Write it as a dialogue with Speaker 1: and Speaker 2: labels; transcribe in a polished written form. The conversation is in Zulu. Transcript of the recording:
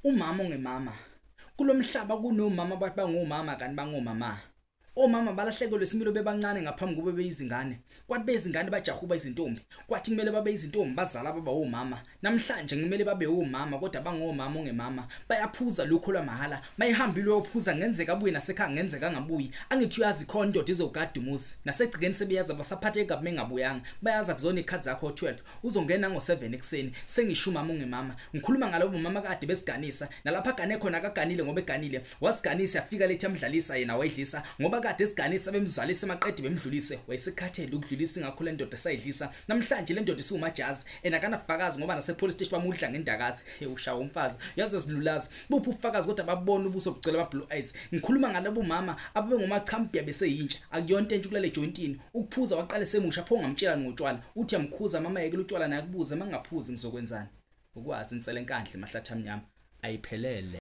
Speaker 1: Umama ongemama kulomhlaba kunomama abathi bangomama kanti bangomama. Omama balahlekelwe isimilo bebancane ngaphambi kube beyizingane. Kwathi bezingane bajahuba izintombi. Kwathi kumele babe izintombi bazala baba omama. Namhlanje kumele babe omama kodwa bangomama ongemama. Bayaphuza lokho lwamahala. Mayihambile uyophuza ngenzeka abuye nasekhaya ngenzeka angabuyi. Angithi uyazi khona indoda izogada umuzi. Nasegcikeni sebeyaza basaphathe kabi mengabuyanga. Bayaza kuzona ikhathi zakho 12. Uzongena ngo7 ekseni. Sengisho umama ongemama. Ngikhuluma ngalobo mama kade besiganisa. Nalapha gane khona akaganile ngoba eganile. Wasiganisa yafika lethi amdlalisa yena wayidlisa ngoba kade esiganisa bemzalisa emaqedi bemdlulise wayesekhathele ukudlulisa ingakho le ndoda sayidlisa. Namhlanje le ndoda isiwumajazi enakanafakazi ngoba nase police station bamudla ngendakazi. Ushawa umfazi yazi silulazi buphi ufakazi kodwa babona ubuso bucela ama blue eyes. Ngikhuluma ngalabo mama ababe ngomachampion beseyintsha akuyonto entsha kulale jointini ukuphuza waqale semusha pho ngamtshela ngotshwala uthi yamkhuza mama yeke utshwala naye kubuze mangaphuzi ngizokwenzani ukwazi insele enkandle mahlatha amnyama ayiphelele.